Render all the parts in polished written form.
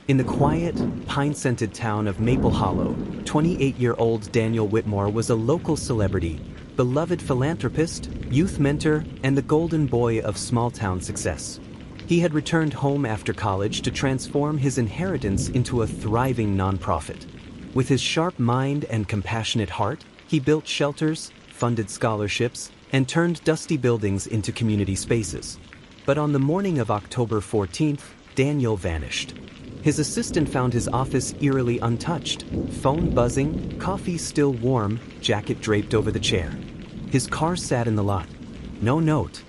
In the quiet, pine-scented town of Maple Hollow, 28-year-old Daniel Whitmore was a local celebrity, beloved philanthropist, youth mentor, and the golden boy of small-town success. He had returned home after college to transform his inheritance into a thriving nonprofit. With his sharp mind and compassionate heart, he built shelters, funded scholarships, and turned dusty buildings into community spaces. But on the morning of October 14th, Daniel vanished. His assistant found his office eerily untouched, phone buzzing, coffee still warm, jacket draped over the chair. His car sat in the lot. No note.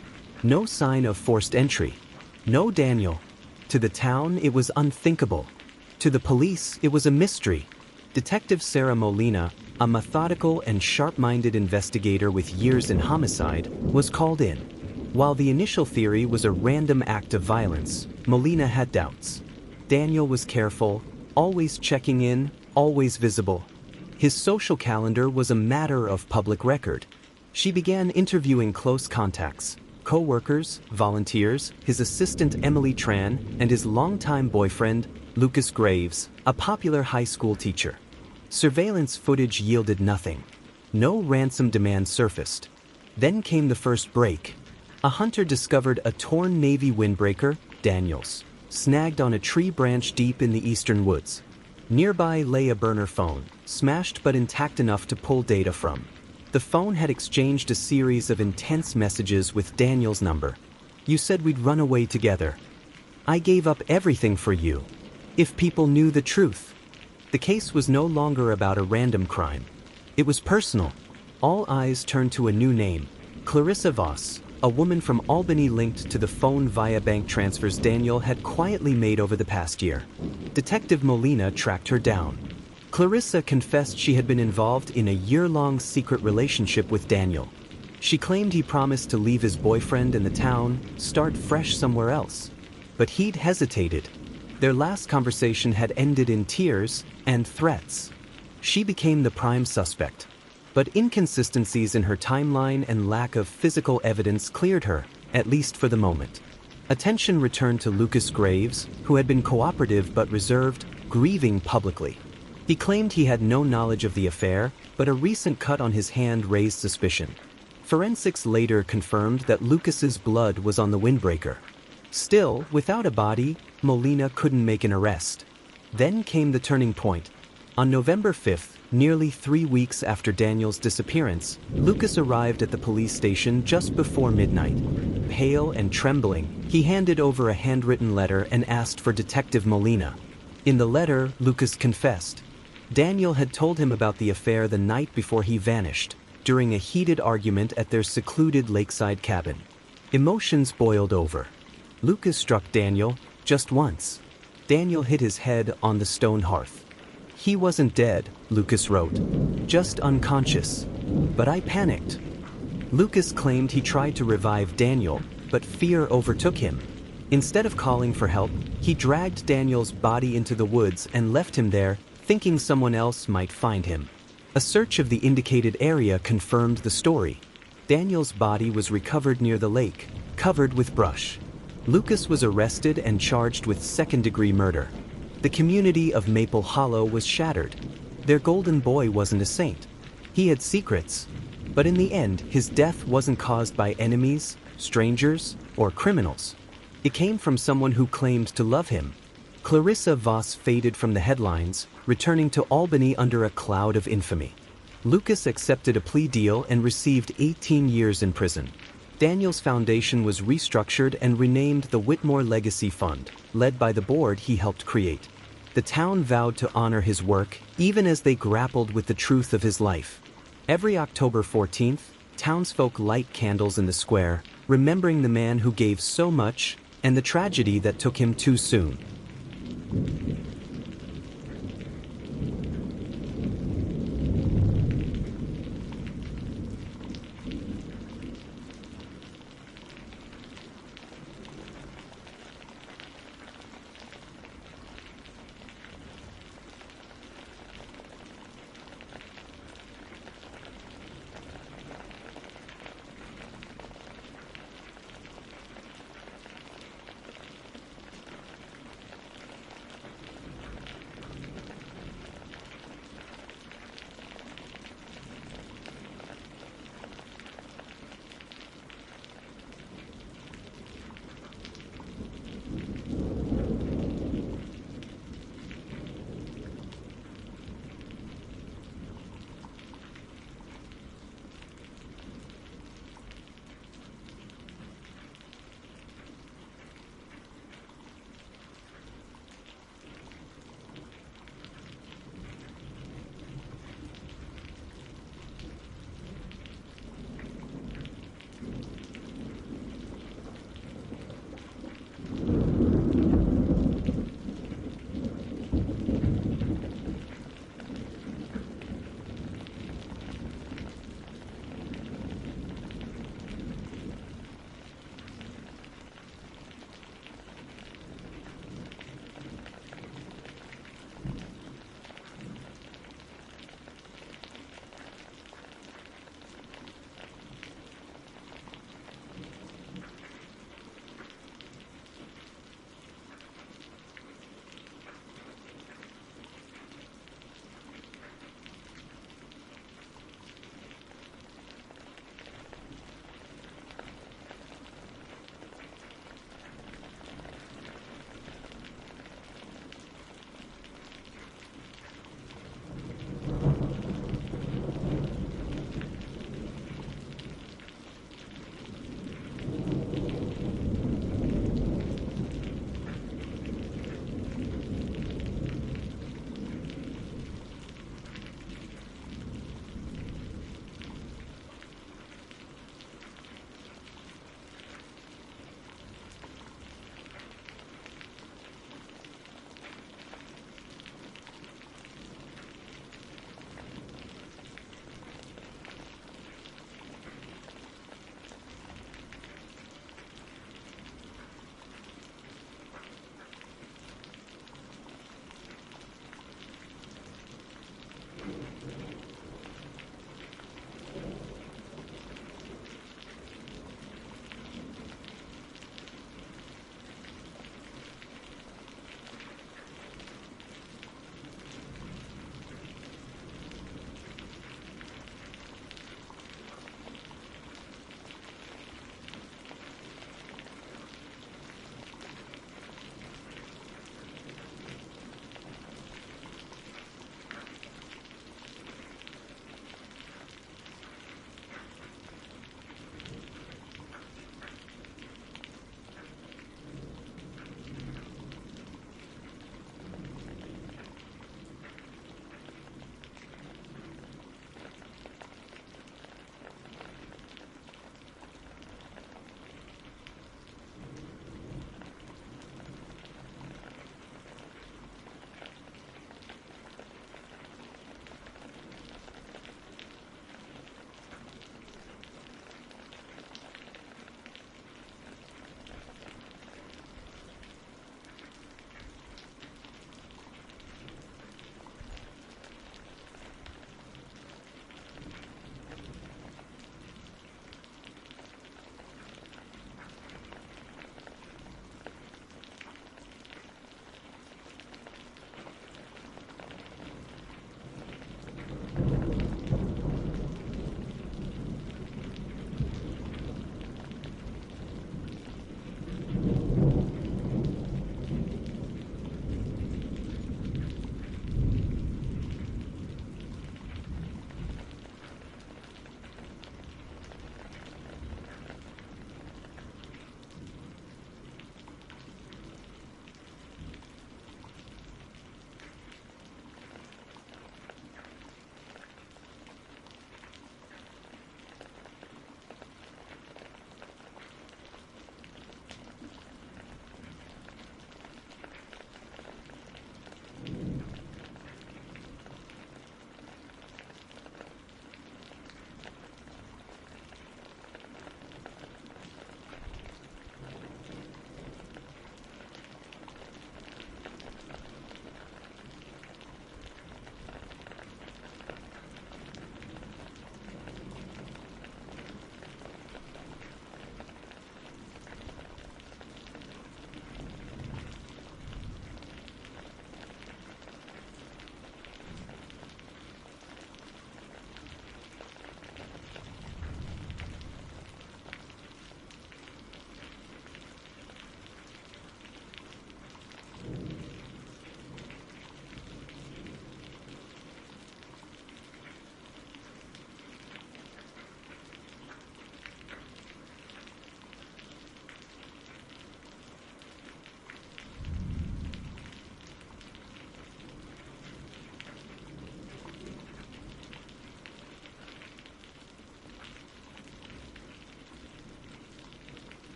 No sign of forced entry. No Daniel. To the town, it was unthinkable. To the police, it was a mystery. Detective Sarah Molina, a methodical and sharp-minded investigator with years in homicide, was called in. While the initial theory was a random act of violence, Molina had doubts. Daniel was careful, always checking in, always visible. His social calendar was a matter of public record. She began interviewing close contacts, co-workers, volunteers, his assistant Emily Tran, and his longtime boyfriend, Lucas Graves, a popular high school teacher. Surveillance footage yielded nothing. No ransom demand surfaced. Then came the first break. A hunter discovered a torn Navy windbreaker, Daniel's, snagged on a tree branch deep in the eastern woods. Nearby lay a burner phone, smashed but intact enough to pull data from. The phone had exchanged a series of intense messages with Daniel's number. "You said we'd run away together. I gave up everything for you. If people knew the truth." The case was no longer about a random crime. It was personal. All eyes turned to a new name, Clarissa Voss, a woman from Albany linked to the phone via bank transfers Daniel had quietly made over the past year. Detective Molina tracked her down. Clarissa confessed she had been involved in a year-long secret relationship with Daniel. She claimed he promised to leave his boyfriend in the town, start fresh somewhere else. But he'd hesitated. Their last conversation had ended in tears and threats. She became the prime suspect. But inconsistencies in her timeline and lack of physical evidence cleared her, at least for the moment. Attention returned to Lucas Graves, who had been cooperative but reserved, grieving publicly. He claimed he had no knowledge of the affair, but a recent cut on his hand raised suspicion. Forensics later confirmed that Lucas's blood was on the windbreaker. Still, without a body, Molina couldn't make an arrest. Then came the turning point. On November 5th, nearly 3 weeks after Daniel's disappearance, Lucas arrived at the police station just before midnight. Pale and trembling, he handed over a handwritten letter and asked for Detective Molina. In the letter, Lucas confessed. Daniel had told him about the affair the night before he vanished, during a heated argument at their secluded lakeside cabin. Emotions boiled over. Lucas struck Daniel, just once. Daniel hit his head on the stone hearth. "He wasn't dead," Lucas wrote, "just unconscious. But I panicked." Lucas claimed he tried to revive Daniel, but fear overtook him. Instead of calling for help, he dragged Daniel's body into the woods and left him there, thinking someone else might find him. A search of the indicated area confirmed the story. Daniel's body was recovered near the lake, covered with brush. Lucas was arrested and charged with second-degree murder. The community of Maple Hollow was shattered. Their golden boy wasn't a saint. He had secrets. But in the end, his death wasn't caused by enemies, strangers, or criminals. It came from someone who claimed to love him. Clarissa Voss faded from the headlines, returning to Albany under a cloud of infamy. Lucas accepted a plea deal and received 18 years in prison. Daniel's foundation was restructured and renamed the Whitmore Legacy Fund, led by the board he helped create. The town vowed to honor his work, even as they grappled with the truth of his life. Every October 14th, townsfolk light candles in the square, remembering the man who gave so much and the tragedy that took him too soon.